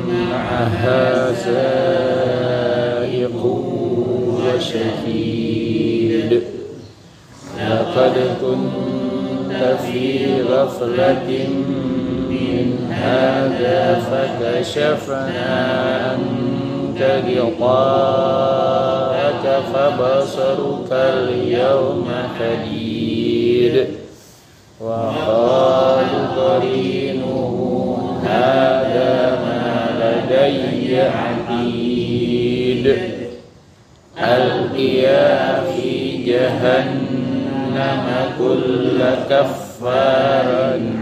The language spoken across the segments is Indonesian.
معها سائق وشهيد لقد كنت في غفلة من هذا فكشفنا عنك غطاءك فبصرك اليوم حديد وقال قرينه هذا ما لدي عتيد ألقيا في جهنم كل كفار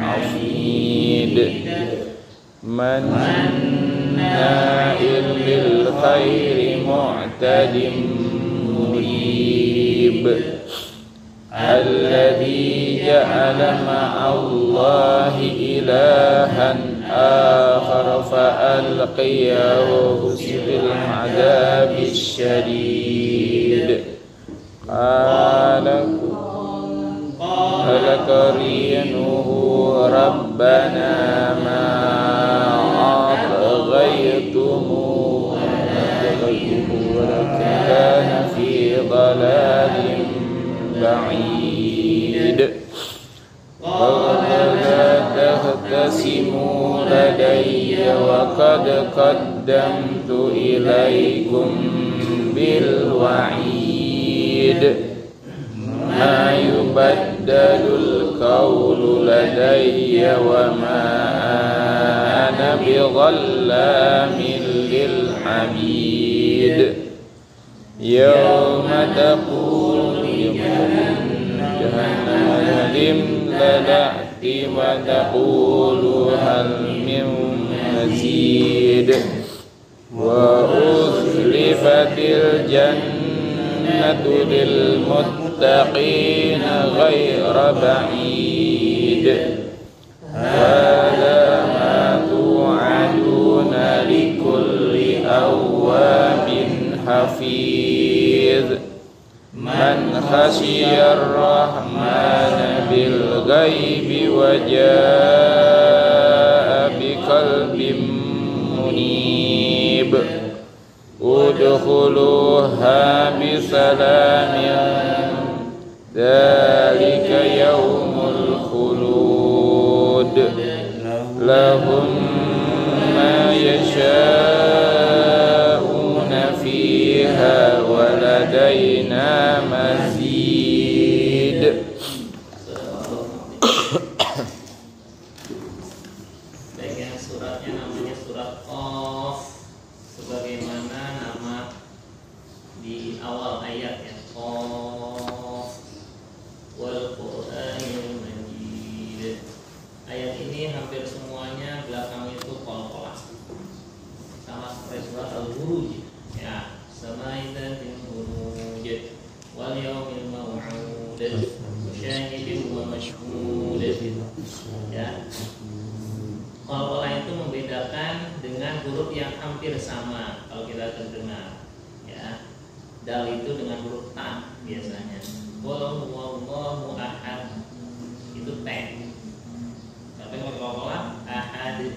عنيد مناع للخير معتد مريب الذي جعل مع الله إلها آخر فألقيه في العذاب الشديد قال قرينه ربنا ما أطغيته ولكن كان في ضلال بعيد قال لا تختصموا لدي وقد قدمت إليكم بالوعيد ما يبدل القول لدي وما أنا بظلام للعبيد يوم تقول جهنم لملأت وتقول هل من مزيد وأزلفت الجنة للمتقين غير بعيد هذا ما توعدون لكل أواب حفيظ من خشي الرحمن بالغيب وجاء بقلب منيب ادخلوها بسلام ذلك يوم الخلود لهم ما يشاءون فيها ولدينا مزيد. Bagian suratnya namanya surat Qaf, sebagaimana nama di awal ayat ya, Qaf wal Qur'anil Majid. Ayat ini hampir semuanya belakang itu qol-qolah, sama seperti surat Al-Buruj ya, samaidatil buruj wal yaumil maw'ud syahidin wa mashhud ya. Qol-qolah itu membedakan dengan huruf yang hampir sama kalau kita terdengar ya. Dal itu dengan huruf ta biasanya. Qul huwallahu ahad itu te. Tapi qol-qolah ahad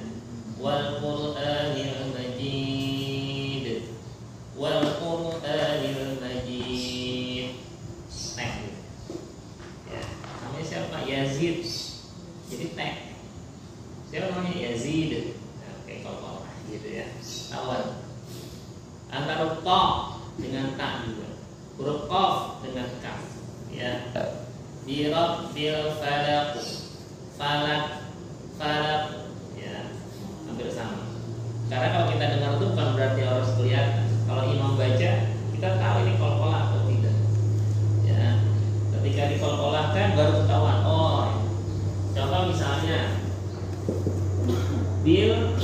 wal Qur'anil Majid wal Qur'anil Majid te. Ya, namanya siapa? Yazid. Jadi te. Siapa namanya? Yazid. Nah, kayak qol-qolah gitu ya. Lawan antara ta dengan ta juga, huruf qaf dengan kaf ya. Bi rabbil falaq, falak ya, hampir sama. Karena kalau kita dengar itu bukan berarti harus kelihatan. Kalau imam baca, kita tahu ini qol-qolah atau tidak ya. Ketika diqol-qolahkan baru ketahuan. Oh, contoh misalnya bil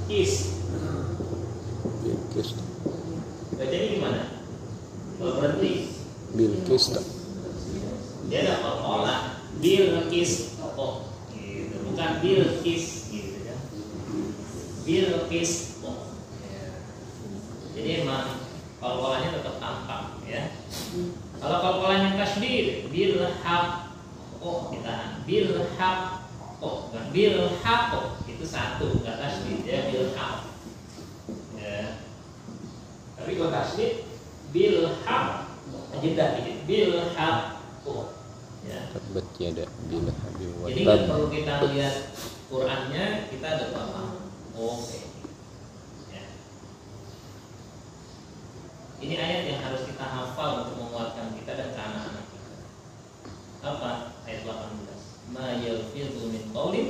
kis, bacanya gimana? Kalau berhenti Bilqis tak? dia ada qol-qolah bil kis oh gitu, bukan bil kis gitu ya, bil kis oh ya. Jadi emang qol-qolahnya tetap tampak ya. Kalau qol-qolahnya tasydid bil haq oh ditahan, bil haq oh bukan bil haq oh, itu satu nggak tasydid. beda dikit. Bil haqq. Ya. Tabat yada bil habi wa Jadi nggak perlu kita lihat Qurannya, kita ada paham. Oke. Ya. Ini ayat yang harus kita hafal untuk menguatkan kita dan ke anak-anak kita. Apa? Ayat 18. Ma yalfizu min qawlin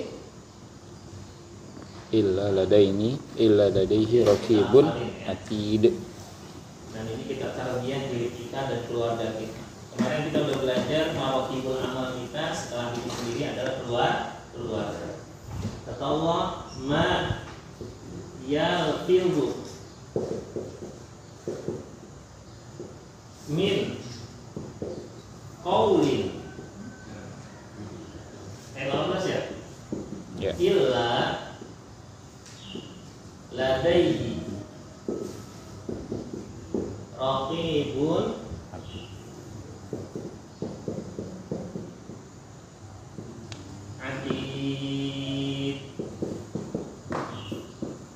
illa ladaihi raqibun atid. Dan ini kita tarbiah diri kita dan keluarga kita. Kemarin kita udah belajar mawaqibul amal kita setelah diri sendiri adalah keluarga. Kata Allah, ma yalfizu min qawlin. Ayat 18 ya? Ya. Illa ladaihi raqibun atid.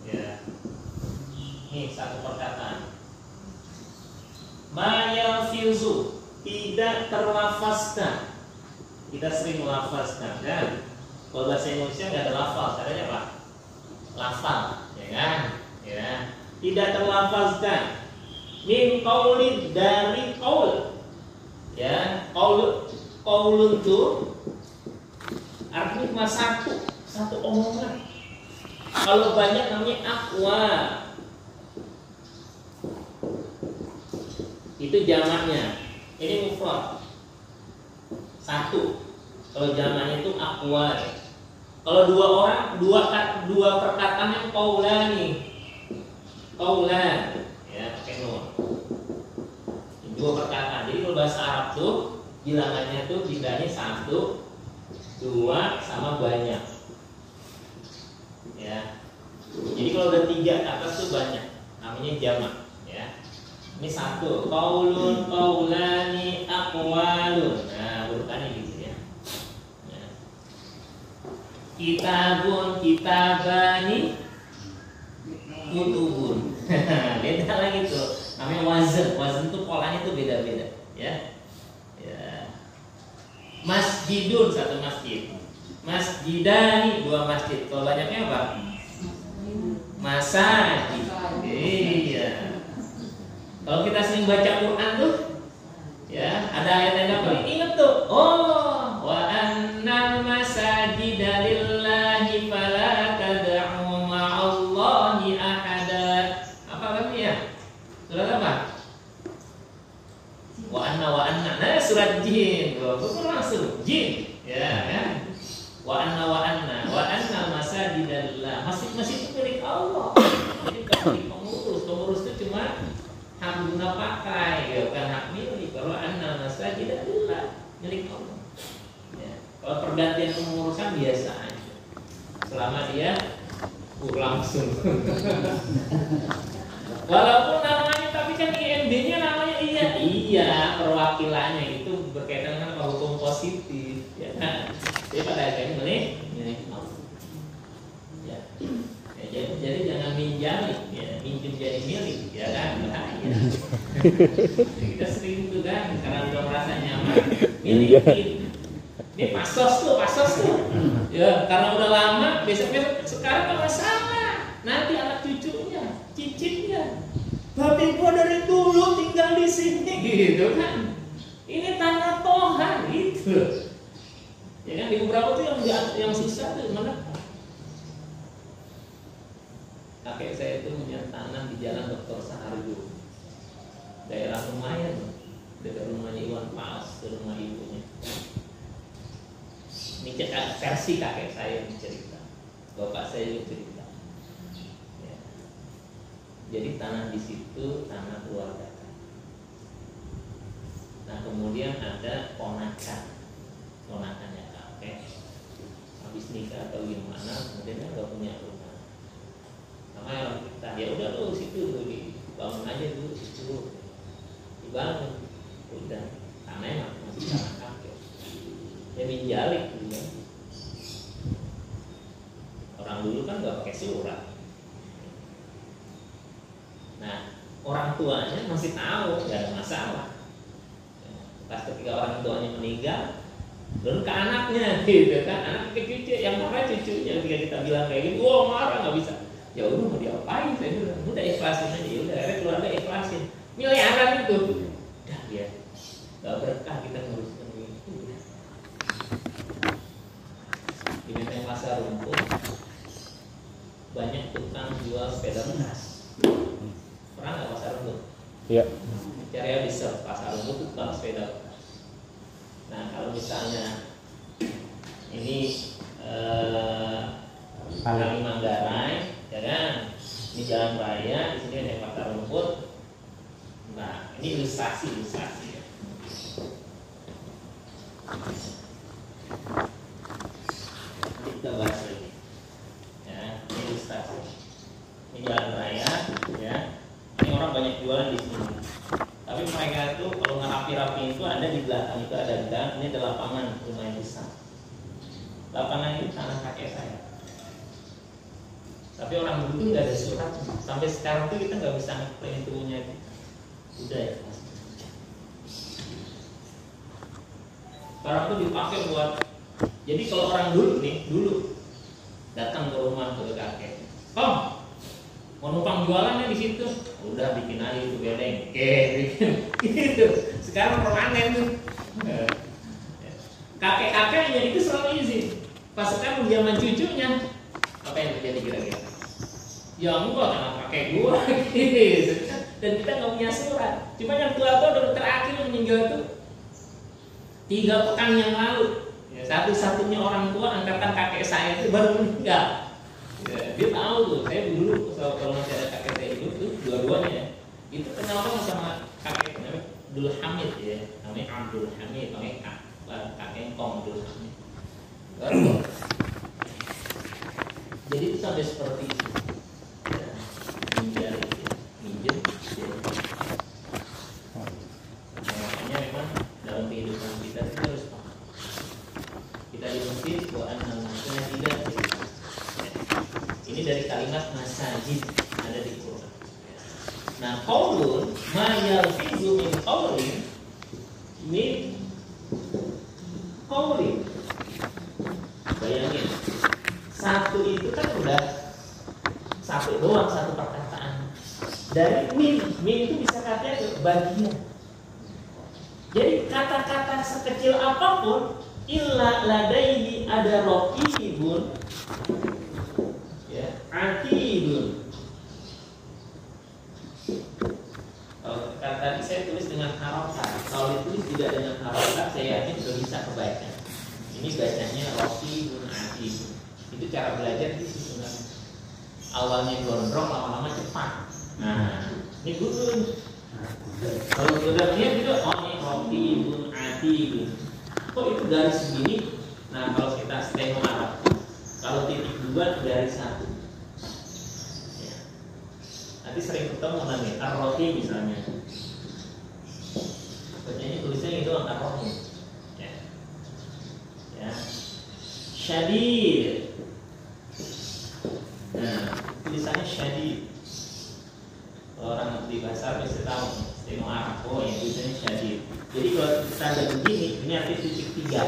Ya. Ini satu perkataan. Ma yalfizu, tidak terlafazkan. Kita sering melafazkan kan? Kalau bahasa Indonesia nggak ada lafaz, adanya apa? Lafal, ya kan? Ya. Tidak terlafazkan. Min qaulin, dari qaul. Ya, qaulun itu artinya cuma satu omongan. Kalau banyak namanya aqwal. Itu jamaknya. Ini mufrad. Satu. Kalau jamaknya itu aqwal. Kalau dua orang, dua perkataan yang qaulani. Qaulan, ya pakai nun. Dua perkataan. Jadi kalau bahasa Arab tuh bilangannya tuh bedanya 1, 2 sama banyak. Ya. Jadi kalau udah 3 atas tuh banyak. Namanya jamak, ya. Ini 1, qaulun, qaulani, aqwalun. Nah, urutannya gitu ya. Ya. Kitabun, kitabani, kutubun. Beda lagi tuh. Namanya wazan tuh polanya tuh beda-beda, ya. Ya. Masjidun, satu masjid. Masjidani, 2 masjid. Kalau banyaknya apa? Masajid. Iya. Kalau kita sering baca Quran tuh, ya, ada ayat-ayat apa? Ingat tuh. Oh, wa annal masajida lillahi fala tad'u ma'allahi ahada. Apa lagi ya? Surat apa? Wa anna. Nah, surat Jin. Bukan langsung Jin. Ya, kan? Wa anna masajida lillah. Masjid-masjid itu milik Allah. Jadi bukan pengurus itu cuma hak guna pakai, ya, bukan hak milik. Kalau anna masajida lillah, milik Allah. Ya. Kalau pergantian pengurusan biasa aja. Selama dia langsung. Walaupun namanya, tapi kan IMB-nya namanya iya perwakilannya itu berkaitan dengan hukum positif, ya kan? Jadi pada akhirnya milik Allah. Ya. Jadi jangan minjam, ya, minjem jadi milik, ya kan? Bahaya. Kita sering itu kan, karena udah merasa nyaman, milikin. Ini pasos tuh. Ya, karena udah lama, besok sekarang nggak masalah. Nanti anak cucunya, cicitnya, bapak gua dari dulu tinggal di sini, gitu kan? Ini tanah Tuhan, gitu. Ya kan, di beberapa tuh yang susah tuh mana? Kakek saya itu punya tanah di Jalan Dr. Saharjo, daerah lumayan, dekat rumahnya Iwan Fals, ke rumah ibunya. Ini versi kakek saya yang cerita, bapak saya yang cerita. Ya. Jadi tanah di situ tanah keluarga. Nah kemudian ada ponakannya kakek, habis nikah atau gimana, kemudian nggak punya rumah. Namanya orang kita, ya udah lu situ lu dibangun aja dulu situ, dibangun, udah tanahnya masih tanah kakek. Ya minjalik gitu. Orang dulu kan nggak pakai surat. Nah orang tuanya masih tahu, nggak ada masalah. Pas ketika orang tuanya meninggal, lalu ke anaknya, gitu kan, anak ke cucu, yang marah cucunya. Ketika kita bilang kayak gitu, wah marah nggak bisa. Ya udah mau diapain? Saya bilang, udah ikhlasin aja. Udah, akhirnya keluarga ikhlasin. Miliaran itu, udah ya, nggak berkah kita nguruskan gitu. Di Menteng Pasar Rumput banyak tukang jual sepeda bekas. Pernah nggak Pasar Rumput? Iya. Cari di Pasar Rumput itu tukang sepeda bekas. Nah kalau misalnya ini Kali Manggarai, ya kan? Ini jalan raya, di sini ada Pasar Rumput. Nah ini ilustrasi ya. Kita bahas lagi. Ya, ini ilustrasi. Ini jalan raya, ya. Ini orang banyak jualan di sini. Tapi mereka itu kalau ngerapi-rapi itu ada di belakang itu ada gang. Ini ada lapangan lumayan besar. Lapangan itu tanah kakek saya. Tapi orang dulu nggak ada surat. Sampai sekarang tuh kita nggak bisa ngeklaim itu punya. Udah ya. Barang itu dipakai buat. Jadi kalau orang dulu datang ke rumah ke kakek, mau numpang jualannya di situ, udah bikin aja itu bedeng, bikin gitu. Sekarang permanen tuh. Kakek-kakeknya itu selalu izin. Pas sekarang zaman cucunya, apa yang terjadi kira-kira? Ya enggak, karena kakek gua gitu. Dan kita nggak punya surat. Cuma yang tua udah terakhir meninggal tuh 3 pekan yang lalu. Ya, satu-satunya orang tua angkatan kakek saya itu baru meninggal. Ya, dia tahu tuh, saya dulu kalau masih ada kakek saya itu tuh dua-duanya ya, itu kenal banget sama kakek namanya Abdul Hamid ya, namanya Abdul Hamid, namanya kakek Kong Abdul Hamid. Jadi itu sampai seperti itu. Ya, minjem. Makanya memang dalam kehidupan kita itu harus paham. Kita di masjid buat anak-anaknya tidak. Ini dari kalimat masajid ada di Quran. Nah, qaulun ma yalfizu min qaulin min qaulin. Bayangin, satu itu kan udah satu doang, satu perkataan. Dari min itu bisa katanya bagian. Jadi kata-kata sekecil apapun illa ladaihi ada raqibun ya, atidun. Kalau tadi saya tulis dengan harokat, kalau ditulis tidak dengan harokat, saya yakin sudah bisa kebaca. Ini bacanya raqibun atidun. Itu cara belajar di situ kan. Awalnya gondrong, lama-lama cepat. Nah, ini gudun. Kalau sudah lihat gitu, oh ini raqibun atidun. Kok itu garis segini? Nah, kalau kita steno Arab, kalau titik 2 garis 1 ya. Nanti sering ketemu nanti ar-raqi misalnya. Bacanya tulisnya itu ar-raqi ya. Ya. Syadid. Nah, tulisannya syadid. Orang di bahasa Arab bisa tahu steno Arab, oh yang tulisannya syadid. Jadi kalau kita ada begini, ini arti titik 3.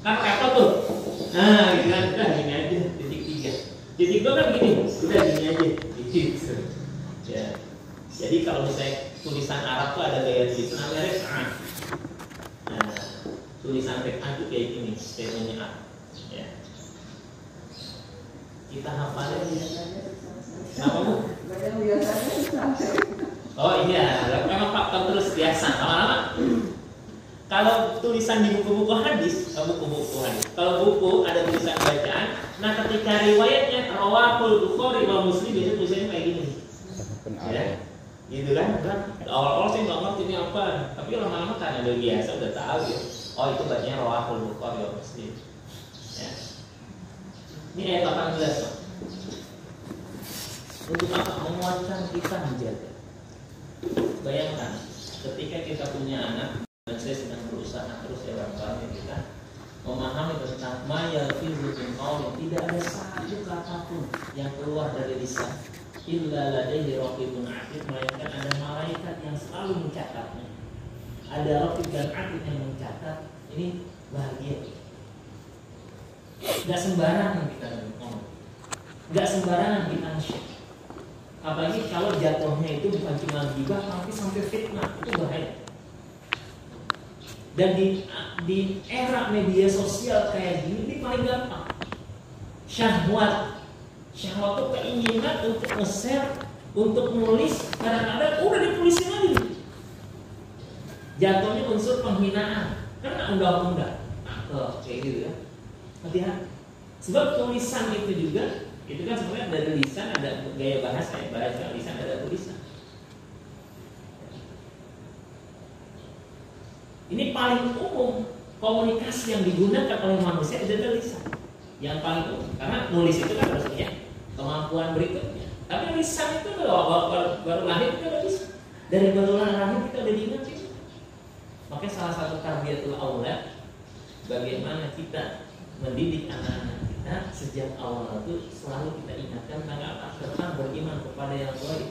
Kan apa tuh? Nah, gitu kan, udah gini aja, titik 3. Titik 2 kan gini, udah gini aja, gitu. Ya. Jadi kalau misalnya tulisan Arab tuh ada gaya tulisan Arab. Nah, tulisan Arab itu kayak gini, stenonya A. Ya. Kita hafalin ya. Apa Bu? Oh iya, memang faktor terus biasa lama-lama. Kalau tulisan di buku-buku hadis, kalau buku ada tulisan bacaan, nah ketika riwayatnya rawahul Bukhari wa Muslim itu tulisannya kayak gini. Ya, gitu kan? Awal-awal saya nggak ngerti ini apa, tapi lama-lama karena udah biasa udah tahu ya. Oh itu bacanya rawahul Bukhari wa Muslim. Ya. Ini ayat 18. Untuk apa? Menguatkan kita menjaga. Bayangkan, ketika kita punya anak, dan saya sedang berusaha terus ya barangkali kita memahami tentang maya fi'lun qaulin, tidak ada satu kata pun yang keluar dari lisan illa ladaihi raqibun atid, melainkan ada malaikat yang selalu mencatatnya. ada raqib dan atid yang mencatat, ini bahagia. Gak sembarangan kita ngomong, gak sembarangan kita nge-share. Apalagi kalau jatuhnya itu bukan cuma gibah, tapi sampai fitnah, itu bahaya. Dan di era media sosial kayak gini, ini paling gampang. Syahwat itu keinginan untuk nge-share, untuk nulis, kadang-kadang udah ditulisin lagi. Jatuhnya unsur penghinaan, karena undang-undang. Kayak gitu ya. Hati-hati. Sebab tulisan itu juga, itu kan sebenarnya ada lisan, ada gaya bahasa, bahasa lisan, ada tulisan. Ini paling umum komunikasi yang digunakan oleh manusia adalah lisan. Yang paling umum, karena nulis itu kan harusnya kemampuan berikutnya. Tapi lisan itu baru lahir kita udah bisa. Dari baru lahir kita udah diingatkan. Makanya salah satu tarbiyatul aulad, bagaimana kita mendidik anak-anak kita sejak awal itu selalu kita ingatkan tentang beriman kepada yang gaib,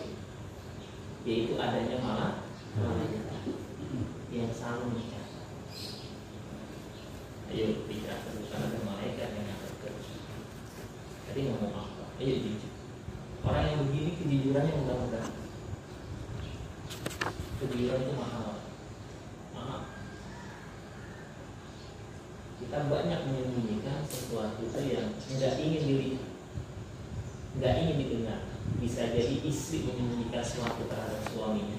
yaitu adanya malaikat yang selalu mencatat. Ayo bicara tentang ada malaikat yang akan kerja. Tadi ngomong apa? Ayo jujur. Orang yang begini kejujurannya mudah-mudahan. Kejujuran itu mahal. Kita banyak menyembunyikan sesuatu yang tidak ingin dilihat, tidak ingin didengar. Bisa jadi istri menyembunyikan sesuatu terhadap suaminya,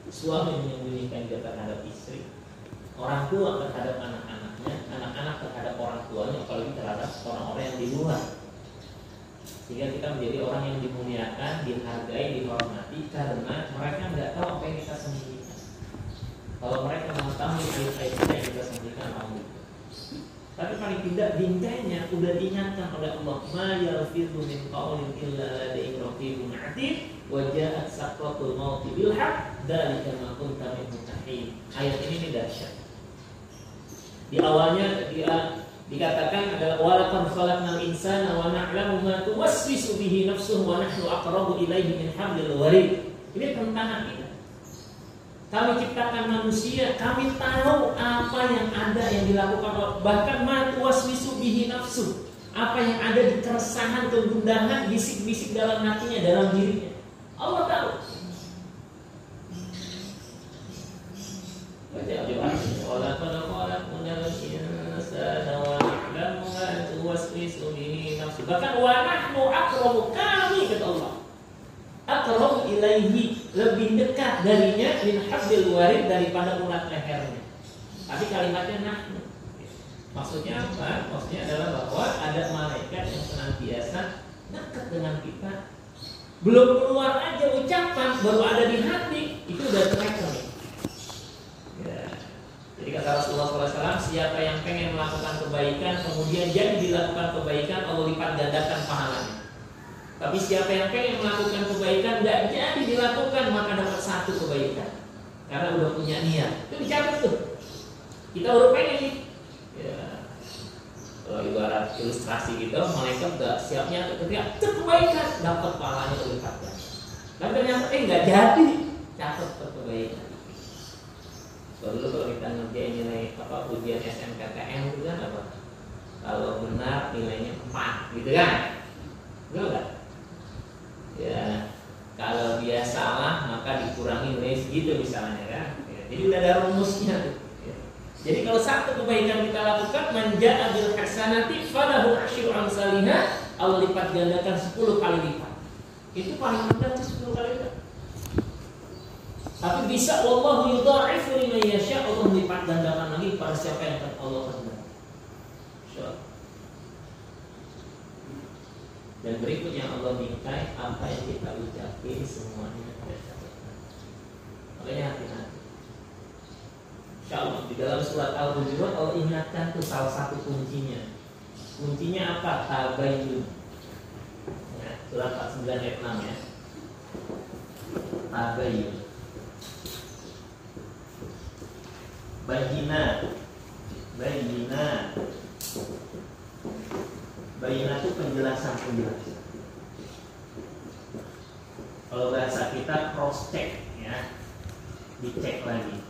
suami menyembunyikan juga terhadap istri, orang tua terhadap anak-anaknya, anak-anak terhadap orang tuanya, apalagi terhadap orang-orang yang di luar. Sehingga kita menjadi orang yang dimuliakan, dihargai, dihormati karena mereka nggak tahu apa yang kita sembunyikan. Kalau mereka mengetahui apa yang kita sembunyikan, alhamdulillah. Tapi paling tidak bingkainya udah diingatkan oleh Allah, ma yalfizu min qawlin illa ladaihi raqibun 'atid wa ja'at sakratul maut bil haqq dzalika ma kunta minhu tahid. Ayat ini dahsyat. Di awalnya dia dikatakan adalah walaqad khalaqnal insana wa na'lamu ma tuwaswisu bihi nafsuhu wa nahnu aqrabu ilaihi min hablil warid. Ini tentang kita. Kami ciptakan manusia, kami tahu apa yang ada yang dilakukan, bahkan ma tuwaswisu bihi nafsu, apa yang ada di keresahan, kegundahan, bisik-bisik dalam hatinya, dalam dirinya. Allah tahu. Baca doa. Walaqad khalaqnal insana wa na'lamu ma tuwaswisu bihi nafsu. Bahkan wa nahnu aqrabu, kami kata Allah. Aqrabu ilaihi, lebih dekat darinya min hablil warid, daripada urat lehernya. Tapi kalimatnya nahnu. Maksudnya apa? Maksudnya adalah bahwa ada malaikat yang senantiasa dekat dengan kita. Belum keluar aja ucapan, baru ada di hati, itu udah tracker. Ya. Jadi kata Rasulullah SAW, siapa yang pengen melakukan kebaikan kemudian jadi dilakukan kebaikan, Allah lipat gandakan pahalanya. Tapi siapa yang pengen melakukan kebaikan tidak jadi dilakukan, maka dapat satu kebaikan. Karena udah punya niat. Itu dicatat tuh. Kita udah pengen nih. Ya. Kalau ibarat ilustrasi gitu, malaikat udah siapnya ketika kebaikan, dapat pahalanya berlipat. Dan ternyata nggak jadi, catat kebaikan. Dulu kalau kita ngerjain nilai ujian SNPTN itu kan apa? Kalau benar nilainya 4, gitu kan? Betul nggak? Ya, kalau dia salah maka dikurangi nilai segitu misalnya kan. Ya, jadi udah ada rumusnya tuh. Ya. Jadi kalau satu kebaikan kita lakukan, manja'a bil hasanati falahu asyru amsalihha, Allah lipat gandakan 10 kali lipat. Itu paling rendah tuh 10 kali lipat. Tapi bisa wallahu yudha'ifu liman yasha, Allah lipat gandakan lagi pada siapa yang Allah kehendaki. Insyaallah. Dan berikutnya Allah bingkai apa yang kita ucapin semuanya ada catatan. Makanya hati-hati. Insyaallah di dalam surat Al-Hujurat Allah ingatkan tuh salah satu kuncinya. Kuncinya apa? Tabayyun. Ya, surat 49 ayat 6 ya. Tabayyun. Bayyinah. Bayyinah itu penjelasan. Kalau bahasa kita cross check ya, dicek lagi.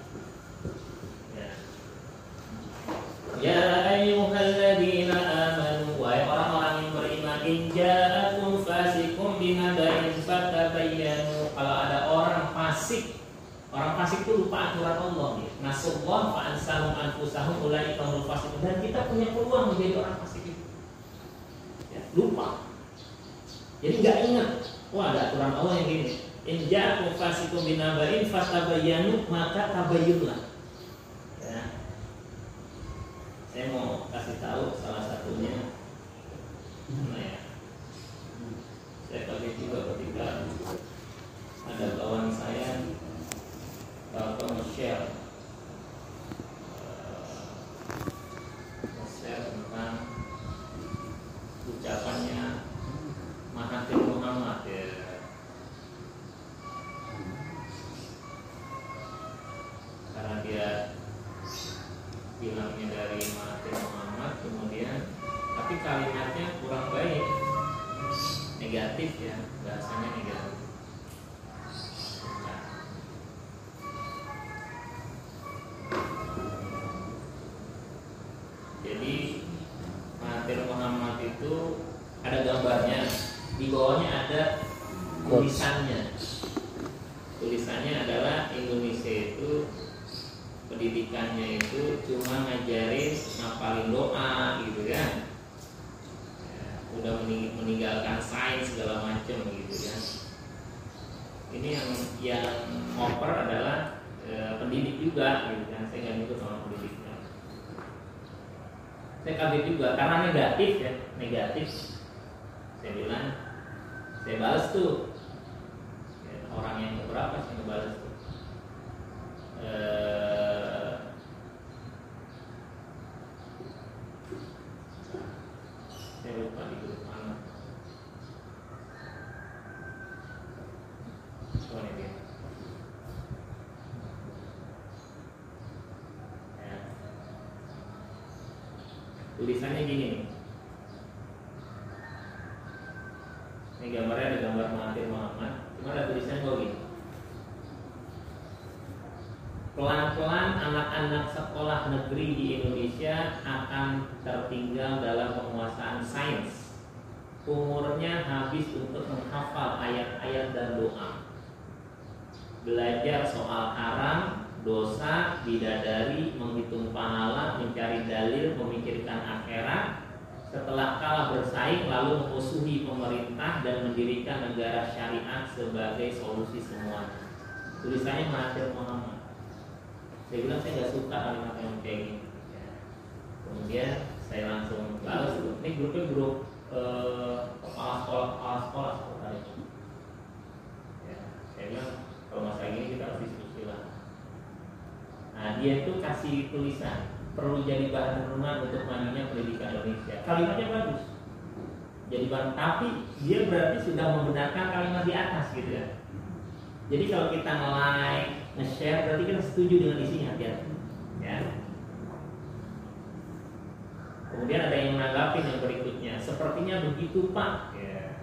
Ya ayyuhalladzina amanu, wahai orang-orang yang beriman, in ja'akum fasiqun binaba'in fatabayyanu. Kalau ada orang fasik itu lupa aturan Allah ya. Nasullah fa ansahum anfusahum ulaika humul fasiqun. Dan kita punya peluang menjadi orang fasik itu. Ya, lupa. Jadi nggak ingat. Wah, ada aturan Allah yang gini. In ja'akum fasiqun binaba'in fatabayyanu, maka tabayyunlah. Ya. Saya mau kasih tahu salah satunya. Mana ya? Saya kaget juga ketika ada kawan saya nge-share tentang ucapannya Mahathir Muhammad ya. Karena dia bilangnya dari Mahathir Muhammad, kemudian tapi kalimatnya kurang baik, negatif ya, bahasanya negatif. Jadi Mahathir Muhammad itu ada gambarnya, di bawahnya ada tulisannya. Tulisannya adalah Indonesia itu pendidikannya itu cuma ngajarin ngapalin doa gitu kan. Ya, udah meninggalkan sains segala macam gitu kan. Ini yang oper adalah pendidik juga gitu kan. Saya nggak ikut sama pendidiknya. Saya kaget juga karena negatif ya, negatif. Saya bilang, saya balas tuh ya, orang yang berapa saya ngebalas tuh. Saya lupa di grup mana. Oh ini dia. Ya. Tulisannya gini nih. Ini gambarnya ada gambar Mahathir Muhammad. Cuma ada tulisannya begini. Pelan-pelan anak-anak sekolah negeri di Indonesia akan tertinggal dalam penguasaan sains. Umurnya habis untuk menghafal ayat-ayat dan doa. Belajar soal haram, dosa, bidadari, menghitung pahala, mencari dalil, memikirkan akhirat. Setelah kalah bersaing lalu memusuhi pemerintah dan mendirikan negara syariat sebagai solusi semuanya. Tulisannya Mahathir Muhammad. Saya bilang saya nggak suka kalimat yang kayak gini. Kemudian saya langsung balas. Ini grupnya grup kepala sekolah tadi. Ya, saya bilang kalau masalah gini kita harus diskusi lah. Nah dia itu kasih tulisan perlu jadi bahan renungan untuk majunya pendidikan Indonesia. Kalimatnya bagus. Jadi bahan, tapi dia berarti sudah membenarkan kalimat di atas gitu ya. Jadi kalau kita nge-like, nge-share berarti kita setuju dengan isinya ya. Kemudian ada yang menanggapi yang berikutnya, sepertinya begitu Pak ya.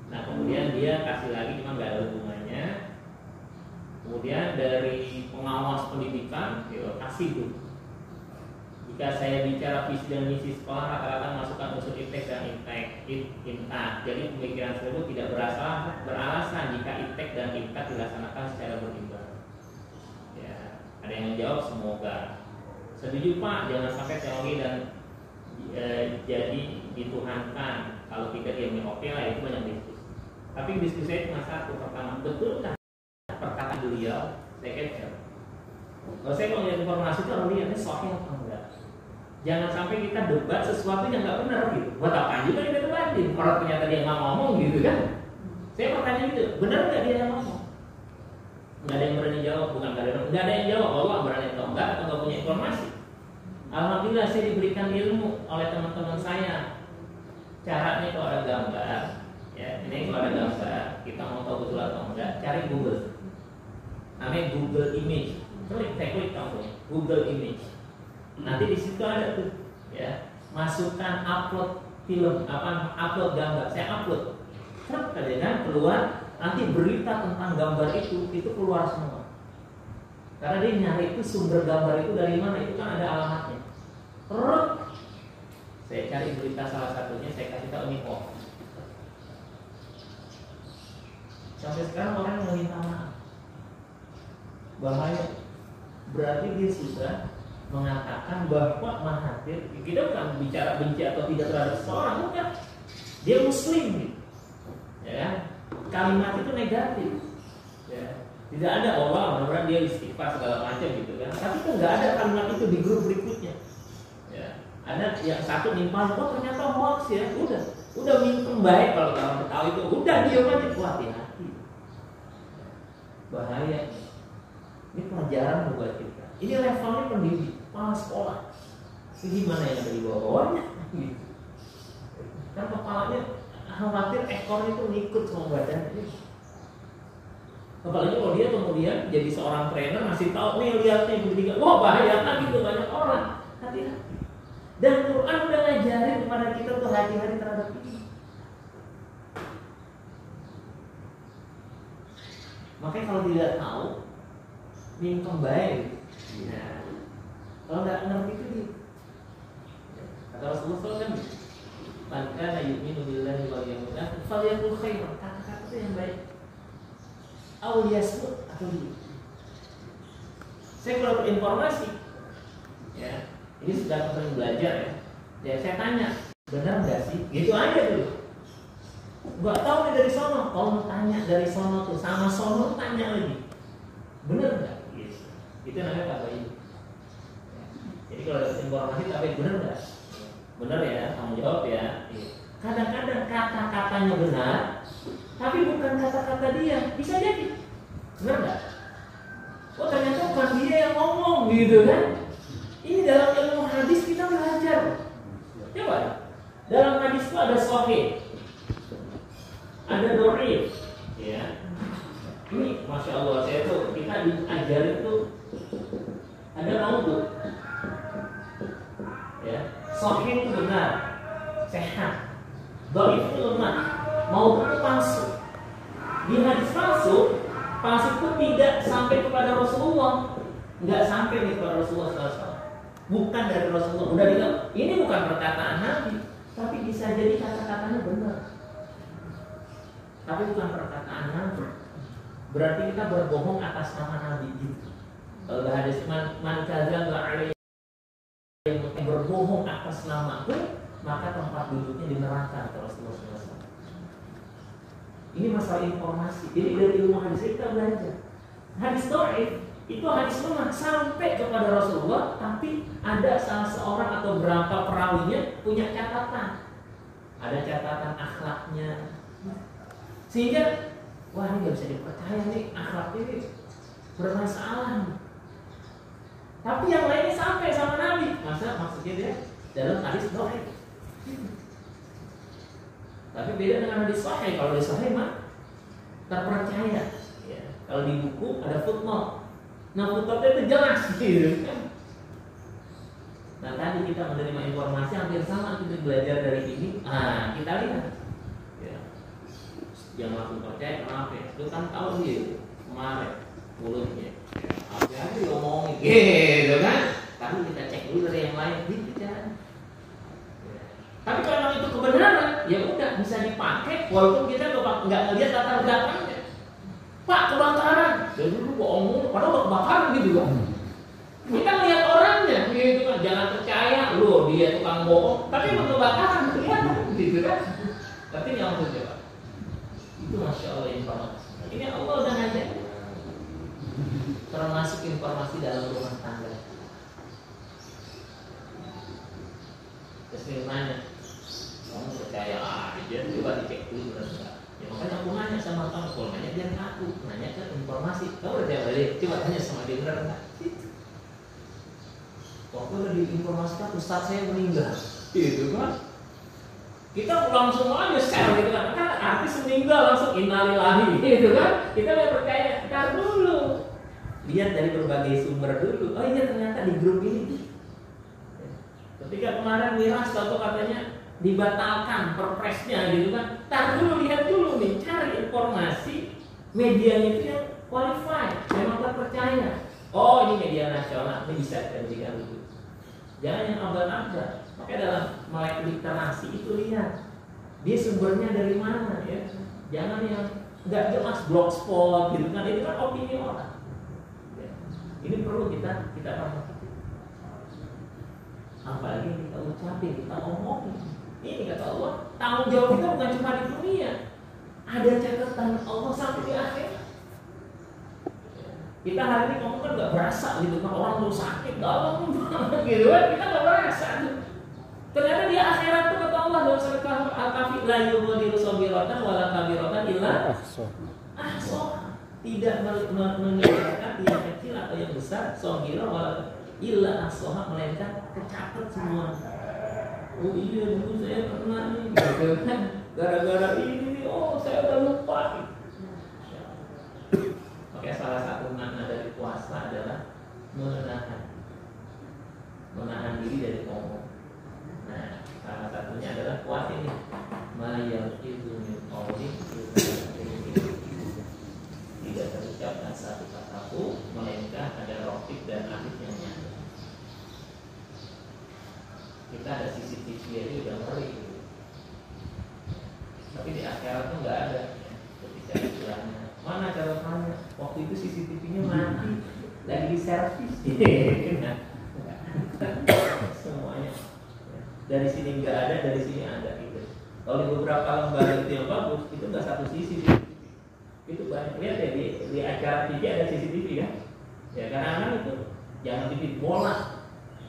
Nah kemudian dia kasih lagi cuma nggak ada hubungannya. Kemudian dari pengawas pendidikan ya, kasih tuh. Jika saya bicara visi dan misi sekolah, rata-rata masukkan unsur iptek dan intak. Jadi pemikiran tersebut tidak beralasan jika iptek dan intak dilaksanakan secara berimbang. Ya, ada yang menjawab semoga. Setuju Pak, jangan sampai teori dan jadi dituhankan. Kalau tidak dia oke lah, itu banyak diskusi. Tapi diskusi saya cuma satu. Pertama, betulkah perkataan beliau? Saya capture. Kalau saya mau lihat informasi itu harus lihatnya soalnya apa enggak. Jangan sampai kita debat sesuatu yang nggak benar gitu. Buat apa juga kita debatin? Orang ternyata dia nggak ngomong gitu kan? Saya bertanya gitu, benar nggak dia yang ngomong? Nggak ada yang berani jawab, bukan nggak ada yang jawab. Allah berani atau enggak atau nggak punya informasi. Alhamdulillah saya diberikan ilmu oleh teman-teman saya. Caranya kalau ada gambar, ya ini kalau ada gambar, kita mau tahu betul atau enggak, cari Google. Namanya Google Image. Saya klik kamu, Google Image. Nanti di situ ada tuh, ya, masukkan upload film, upload gambar. Saya upload, kan keluar. Nanti berita tentang gambar itu keluar semua. Karena dia nyari itu sumber gambar itu dari mana, itu kan ada alamatnya. Saya cari berita salah satunya, saya kasih tahu ini hoax. Sampai sekarang orang yang minta maaf. Bahaya. Berarti dia sudah mengatakan bahwa Mahathir, kita bukan bicara benci atau tidak terhadap seseorang, bukan. Dia Muslim, gitu. Ya, kalimat itu negatif. Ya. Tidak ada mudah-mudahan dia istighfar segala macam gitu kan. Tapi kan nggak ada kalimat itu di grup berikutnya. Ya. Ada yang satu nimpal, ternyata hoax ya. Udah minum baik kalau orang tahu itu. Udah diam aja, hati-hati. Bahaya. Ini pelajaran buat kita. Ini levelnya pendidik, kepala sekolah. Ini gimana yang ada di bawah-bawahnya? Gitu. Kan kepalanya khawatir ekornya itu ngikut sama badannya. Apalagi kalau dia kemudian jadi seorang trainer ngasih tahu nih lihat nih pendidikan, wah bahaya kan gitu banyak orang. Hati-hati. Dan Quran udah ngajarin kepada kita tuh hati-hati terhadap ini. Makanya kalau tidak tahu, minum baik. Nah, kalau nggak ngerti itu dia. Kata Rasulullah kan, "Man kana yu'minu billahi wal yawmil akhir falyaqul khairan." Kata-kata itu yang baik. Aw yasmut atau dia. Saya kalau berinformasi, ya, ini sudah sering belajar ya. Ya saya tanya, benar nggak sih? Gitu aja dulu. Gak tahu nih dari sono, kalau tanya dari sono tuh sama sono tanya lagi, benar nggak? Yes. Itu namanya tabayun. Jadi kalau ada informasi tapi benar nggak? Benar ya, kamu jawab ya. Kadang-kadang kata-katanya benar, tapi bukan kata-kata dia, bisa jadi, benar nggak? Oh ternyata bukan dia yang ngomong gitu kan? Ini dalam ilmu hadis kita belajar. Coba, dalam hadis itu ada sahih, ada dhaif, ya. Ini masya Allah, saya tuh kita diajarin tuh ada maudhu, ya. Sahih itu benar, sehat. Dhaif itu lemah, maudhu itu palsu. Di hadis palsu itu tidak sampai kepada Rasulullah, nggak sampai nih kepada Rasulullah SAW. Bukan dari Rasulullah. Udah bilang, ini bukan perkataan Nabi, tapi bisa jadi kata-katanya benar. Tapi bukan perkataan Nabi. Berarti kita berbohong atas nama Nabi gitu. Kalau hadis man kadzaba alaihi berbohong atas namaku, maka tempat duduknya di neraka, kata Rasulullah SAW. Ini masalah informasi. Jadi dari ilmu hadis kita belajar. Hadis dhaif itu hadis lemah sampai kepada Rasulullah, tapi ada salah seorang atau berapa perawinya punya catatan. Ada catatan akhlaknya. Sehingga wah ini nggak bisa dipercaya nih, akhlak ini bermasalah. Tapi yang lainnya sampai sama Nabi. Maksudnya dia dalam hadis dhaif. Tapi beda dengan hadis sahih. Kalau hadis sahih mah terpercaya. Ya. Kalau di buku ada footnote. Nah footnote itu jelas gitu kan. Nah tadi kita menerima informasi hampir sama, kita belajar dari ini. Kita lihat. Ya. Jangan langsung percaya, kenapa ya? Lu kan tahu dia kemarin mulutnya. Apa-apa diomongin gitu kan. Tapi kita cek dulu dari yang lain. Gitu kan. Tapi kalau memang itu kebenaran, ya udah bisa dipakai walaupun kita nggak ngelihat latar belakangnya. Pak kebakaran, jadi dulu bohong, padahal kebakaran gitu kan. Kita lihat orangnya, gitu kan. Jangan percaya, loh dia tukang bohong, tapi emang kebakaran kelihatan, gitu kan. Tapi yang maksudnya Pak, itu masya Allah informasi. Ini Allah udah ngajak, termasuk informasi dalam rumah tangga. Terus nanya, kamu percaya aja, coba dicek dulu benar enggak. Ya makanya aku nanya sama kamu, kalau nanya jangan aku, nanya ke informasi. Kamu udah balik, coba tanya sama dia benar enggak. Waktu udah diinformasikan Ustaz saya meninggal, gitu kan. Kita langsung aja share gitu kan, artis meninggal langsung innalillahi, gitu kan. Kita nggak percaya, tar dulu, lihat dari berbagai sumber dulu. Oh iya ternyata di grup ini. Ketika kemarin miras atau katanya dibatalkan perpresnya gitu kan, tar dulu, lihat dulu nih, cari informasi medianya itu yang qualified, memang terpercaya. Oh ini media nasional, ini bisa kita berikan dulu. jangan yang abal-abal. Makanya dalam melek literasi itu lihat dia sumbernya dari mana ya. Jangan yang nggak jelas blogspot gitu kan, itu kan opini orang. Ya. Ini perlu kita pahami. Apalagi kita ucapin, kita omongin. Ini kata Allah, tanggung jawab kita bukan cuma di dunia. Ada catatan Allah sampai di akhirat. Kita hari ini ngomong kan nggak berasa gitu kan, orang tuh sakit dalam gitu kan, kita nggak berasa tuh. Ternyata di akhirat tuh kata Allah dalam surat Al-Kahfi, la yughadiru saghiratan wala kabiratan illa ahsaha. Tidak meninggalkan yang kecil atau yang besar, saghira wala illa ahsaha, melainkan kecatat semua. Oh iya dulu saya pernah nih, gitu kan, gara-gara ini, oh saya udah lupa. Oke, salah satu makna dari puasa adalah menahan diri dari ngomong. Nah, salah satunya adalah puasa ini. Mayal itu min qawli tidak terucapkan satu kata pun, melainkan ada rofik dan afif yang nyata. Kita ada CCTV aja udah ngeri gitu. Tapi di akhirat tuh nggak ada. Ketika istilahnya mana catatannya, waktu itu CCTV-nya mati, lagi di servis. Semuanya dari sini nggak ada, dari sini ada gitu. Kalau di beberapa lembaga itu yang bagus, itu nggak satu sisi. Itu banyak. Lihat ya di acara TV ada CCTV kan? Ya karena kan itu jangan TV bola,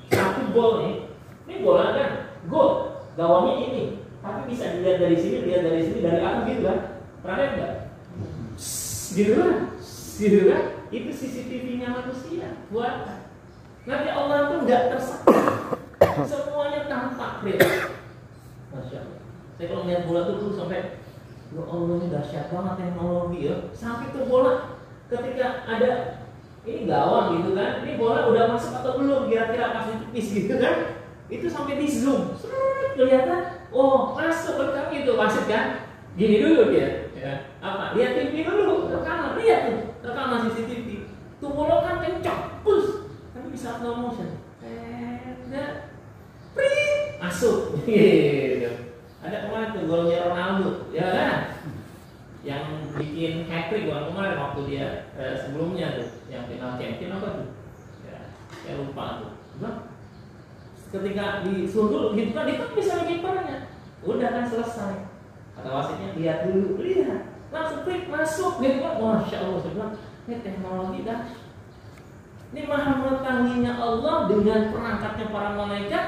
satu gol nih. Ini bola kan, gol, gawangnya ini, tapi bisa dilihat dari sini, dari atas gitu kan, pernah lihat nggak? Gitu kan? Itu CCTV-nya manusia buat. Nanti Allah tuh nggak tersakiti, semuanya tampak real. Masya Allah. Saya kalau melihat bola tuh sampai, ya Allah ini dahsyat banget teknologi ya. Sampai tuh bola, ketika ada ini gawang gitu kan, ini bola udah masuk atau belum? Kira-kira pas ditepis gitu kan? Itu sampai di zoom, kelihatan, oh masuk rekam itu wasit kan, gini dulu dia, ya. Apa? Lihat TV dulu, rekaman, lihat tuh, rekaman CCTV, tuh bola kan kencang, push, tapi bisa slow motion, masuk, gitu. Ada kemarin tuh golnya Ronaldo, ya kan, yang bikin hat-trick kemarin waktu dia sebelumnya tuh, yang final champion apa tuh, ya, saya lupa tuh, ketika disuruh gitu kan itu bisa kipernya udah kan selesai, kata wasitnya lihat dulu, lihat langsung klik masuk gitu kan. Masya Allah, saya bilang ini teknologi dah, ini maha mengetahuinya Allah dengan perangkatnya para malaikat.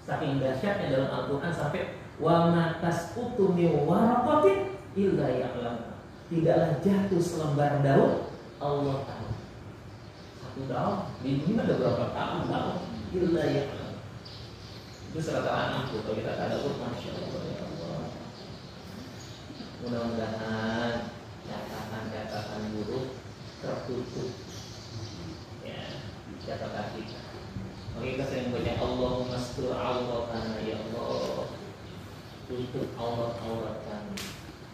Saking dahsyatnya dalam Al-Quran sampai wa ma tasqutu min waraqatin illa ya'lam, tidaklah jatuh selembar daun Allah tahu. Daun, di dunia ada berapa tahun daun? Illa ya. Itu sertaan aku kalau kita ada Masya Allah ya Allah. Mudah-mudahan catatan buruk tertutup. Ya, catatan kita. Maka kita sering baca Allahumma astur auratana ya Allah. Tutup aurat-aurat kami.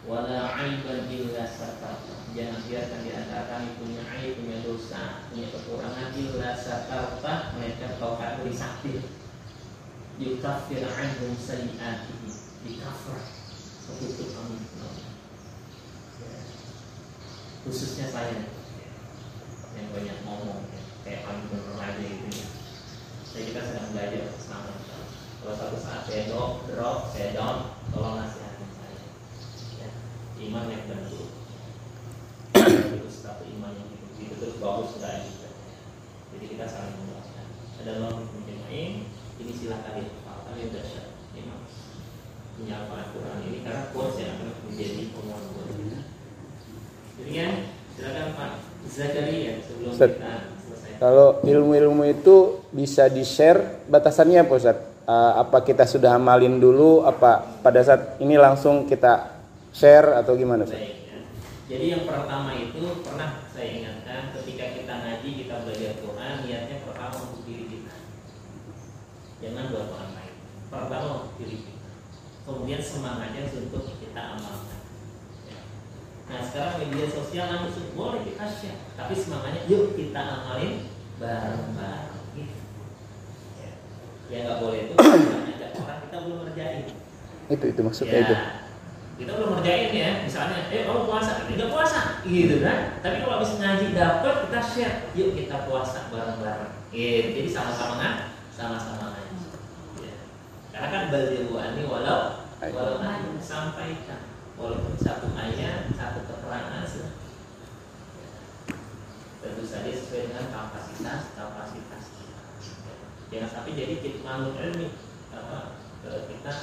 Wala aiban illa satarta. Jangan biarkan di antara kami punya aib, punya dosa, punya kekurangan illa satarta, melainkan kau akan beri sakti. Yukaffir anhum sayyi'atihi, dikafir, tertutup kami. Khususnya saya yang banyak ngomong, kayak kami benar aja gitu ya. Jadi kita sedang belajar bersama. Kalau suatu saat saya drop, saya down, tolong nasihatin saya. Ya, iman yang tentu. Terus satu iman yang itu terus bagus enggak gitu. Jadi kita saling mendoakan. Ada Allah menjemain, ini silakan dihafal. Kalian dahsyat imam punya Al-Quran ini karena quotes yang akan menjadi omongan buat kita. Jadi kan silakan Pak Zakaria sebelum kita selesai. Kalau ilmu-ilmu itu bisa di-share, batasannya apa Ustaz? Apa kita sudah amalin dulu, apa pada saat ini langsung kita share atau gimana Ustaz? Baik, ya. Jadi yang pertama itu pernah saya ingatkan ketika kita ngaji, kita belajar Quran, niatnya pertama untuk diri kita. Jangan buat orang lain. Pertama untuk diri kita. Kemudian semangatnya untuk kita amalkan. Ya. Nah sekarang media sosial langsung boleh kita share, tapi semangatnya yuk kita amalin bareng-bareng gitu. Ya nggak boleh itu ngajak orang kita belum ngerjain. Itu maksudnya Ya, itu. kita belum ngerjain ya, misalnya, kamu puasa, kita puasa, gitu kan? Tapi kalau habis ngaji dapat, kita share, yuk kita puasa bareng-bareng. Gitu. Jadi sama-sama ngaji. Ya. Karena kan balighu anni walau ayat, sampaikan, walaupun satu ayat, satu keterangan. Tentu saja sesuai dengan kapasitas kita. Jangan sampai jadi kitmanul ilmi, kita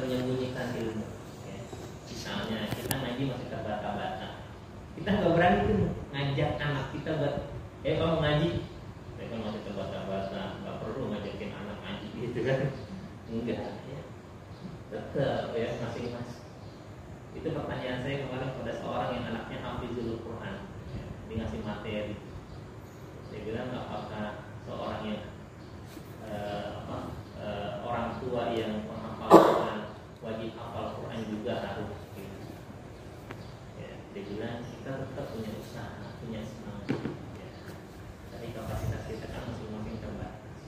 menyembunyikan ilmu. Ya. Misalnya kita ngaji masih terbata-bata, kita nggak berani tuh ngajak anak kita buat, kamu ngaji, mereka masih terbata-bata, nggak perlu ngajakin anak ngaji gitu kan? Enggak, ya. Tetap ya masing-masing. Itu pertanyaan saya kemarin pada seorang yang anaknya hafizul Quran, ya, dia ngasih materi. Saya bilang apakah seorang yang orang tua yang menghafal Quran wajib hafal Quran juga harus gitu. Ya, dia bilang kita tetap punya usaha, punya semangat. Ya. Tapi kapasitas kita kan masing-masing terbatas.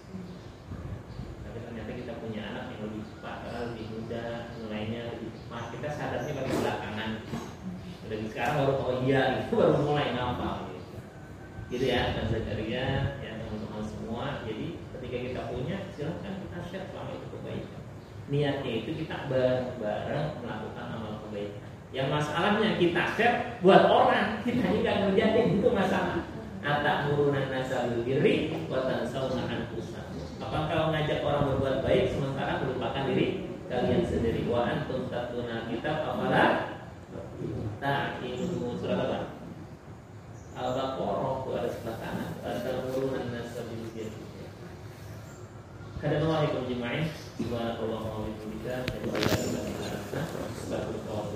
Tapi ternyata kita punya anak yang lebih cepat, lebih muda, nilainya lebih cepat. Kita sadarnya baru belakangan. Udah sekarang baru itu baru mulai ngapal. Gitu ya, dan Zakaria, ya teman-teman semua. Jadi ketika kita punya, silahkan kita share selama itu kebaikan. Niatnya itu kita bareng-bareng melakukan amal kebaikan. Yang masalahnya kita share buat orang, kita nggak ngerjain, itu masalah. Atamuruna nasa bil birri wa tansawna anfusakum. Apakah ngajak orang berbuat baik sementara melupakan diri kalian sendiri? Wa antum tatluna kitab afala ta'qilun. Surat apa? Al-Baqarah itu ada sebelah kanan. Atamuruna nasa bil birri. Kadang-kadang kita jemaah, subhanallah wa bihamdihi, asyhadu an la ilaha illa anta, astaghfiruka wa atubu ilaik.